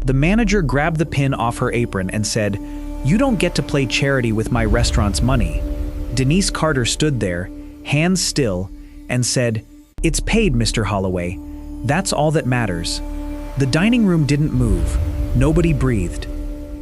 The manager grabbed the pin off her apron and said, "You don't get to play charity with my restaurant's money." Denise Carter stood there, hands still, and said, "It's paid, Mr. Holloway. That's all that matters." The dining room didn't move. Nobody breathed.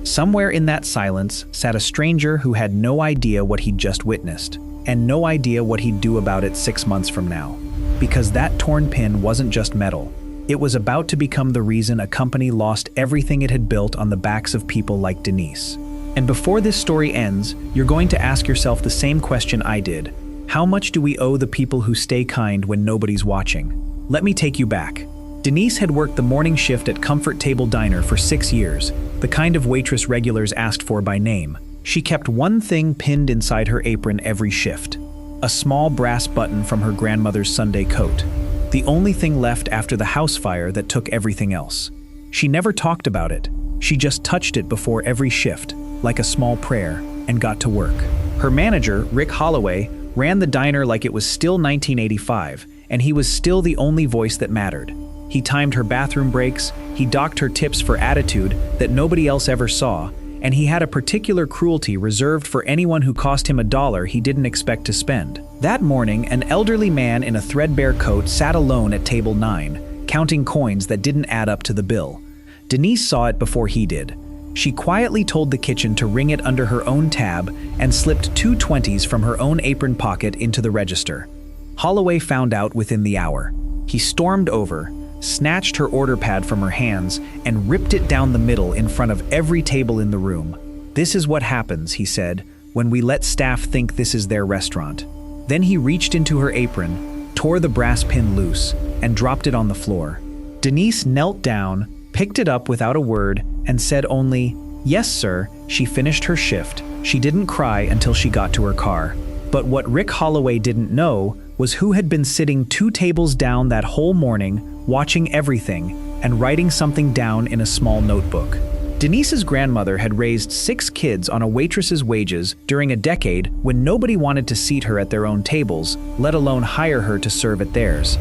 Somewhere in that silence sat a stranger who had no idea what he'd just witnessed, and no idea what he'd do about it 6 months from now. Because that torn pin wasn't just metal. It was about to become the reason a company lost everything it had built on the backs of people like Denise. And before this story ends, you're going to ask yourself the same question I did. How much do we owe the people who stay kind when nobody's watching? Let me take you back. Denise had worked the morning shift at Comfort Table Diner for 6 years, the kind of waitress regulars asked for by name. She kept one thing pinned inside her apron every shift: a small brass button from her grandmother's Sunday coat, the only thing left after the house fire that took everything else. She never talked about it. She just touched it before every shift, like a small prayer, and got to work. Her manager, Rick Holloway, ran the diner like it was still 1985, and he was still the only voice that mattered. He timed her bathroom breaks, he docked her tips for attitude that nobody else ever saw, and he had a particular cruelty reserved for anyone who cost him $1 he didn't expect to spend. That morning, an elderly man in a threadbare coat sat alone at table 9, counting coins that didn't add up to the bill. Denise saw it before he did. She quietly told the kitchen to ring it under her own tab and slipped 2 20s from her own apron pocket into the register. Holloway found out within the hour. He stormed over, snatched her order pad from her hands, and ripped it down the middle in front of every table in the room. "This is what happens," he said, "when we let staff think this is their restaurant." Then he reached into her apron, tore the brass pin loose, and dropped it on the floor. Denise knelt down, picked it up without a word, and said only, "Yes, sir." She finished her shift. She didn't cry until she got to her car. But what Rick Holloway didn't know was who had been sitting 2 tables down that whole morning, watching everything, and writing something down in a small notebook. Denise's grandmother had raised 6 kids on a waitress's wages during a decade when nobody wanted to seat her at their own tables, let alone hire her to serve at theirs.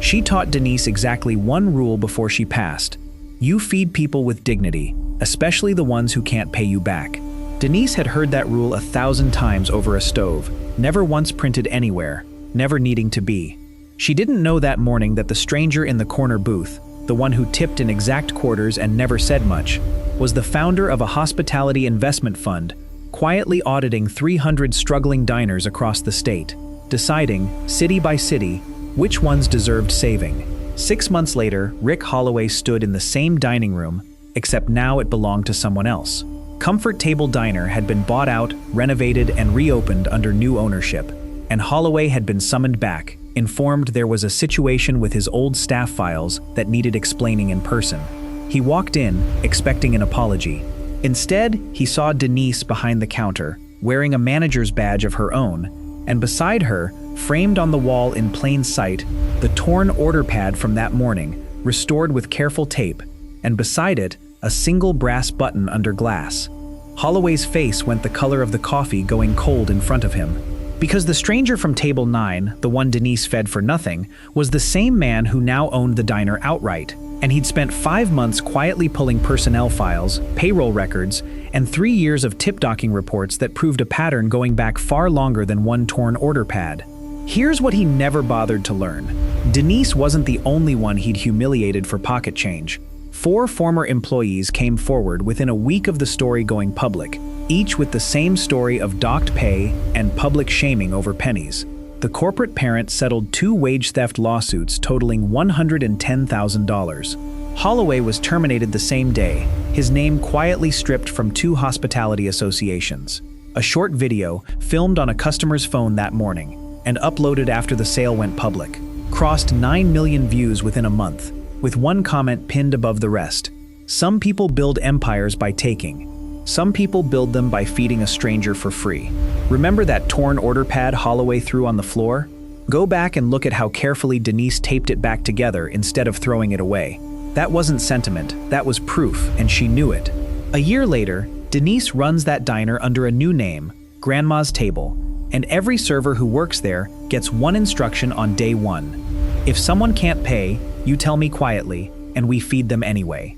She taught Denise exactly one rule before she passed: you feed people with dignity, especially the ones who can't pay you back. Denise had heard that rule 1,000 times over a stove, never once printed anywhere, never needing to be. She didn't know that morning that the stranger in the corner booth, the one who tipped in exact quarters and never said much, was the founder of a hospitality investment fund, quietly auditing 300 struggling diners across the state, deciding, city by city, which ones deserved saving. 6 months later, Rick Holloway stood in the same dining room, except now it belonged to someone else. Comfort Table Diner had been bought out, renovated, and reopened under new ownership, and Holloway had been summoned back, informed there was a situation with his old staff files that needed explaining in person. He walked in, expecting an apology. Instead, he saw Denise behind the counter, wearing a manager's badge of her own, and beside her, framed on the wall in plain sight, the torn order pad from that morning, restored with careful tape, and beside it, a single brass button under glass. Holloway's face went the color of the coffee going cold in front of him. Because the stranger from table 9, the one Denise fed for nothing, was the same man who now owned the diner outright, and he'd spent 5 months quietly pulling personnel files, payroll records, and 3 years of tip docking reports that proved a pattern going back far longer than one torn order pad. Here's what he never bothered to learn. Denise wasn't the only one he'd humiliated for pocket change. 4 former employees came forward within a week of the story going public, each with the same story of docked pay and public shaming over pennies. The corporate parent settled 2 wage theft lawsuits totaling $110,000. Holloway was terminated the same day, his name quietly stripped from 2 hospitality associations. A short video, filmed on a customer's phone that morning, and uploaded after the sale went public, crossed 9 million views within a month, with one comment pinned above the rest. Some people build empires by taking. Some people build them by feeding a stranger for free. Remember that torn order pad Holloway threw on the floor? Go back and look at how carefully Denise taped it back together instead of throwing it away. That wasn't sentiment, that was proof, and she knew it. A year later, Denise runs that diner under a new name, Grandma's Table, and every server who works there gets one instruction on day 1. If someone can't pay, you tell me quietly, and we feed them anyway.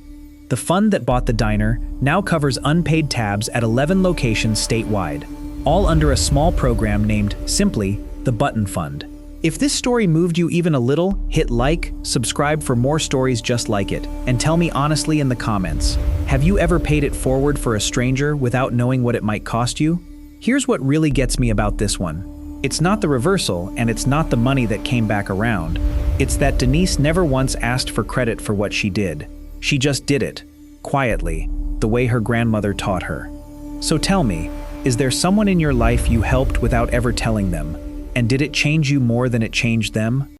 The fund that bought the diner now covers unpaid tabs at 11 locations statewide, all under a small program named simply the Button Fund. If this story moved you even a little, hit like, subscribe for more stories just like it, and tell me honestly in the comments, have you ever paid it forward for a stranger without knowing what it might cost you? Here's what really gets me about this one. It's not the reversal, and it's not the money that came back around. It's that Denise never once asked for credit for what she did. She just did it, quietly, the way her grandmother taught her. So tell me, is there someone in your life you helped without ever telling them? And did it change you more than it changed them?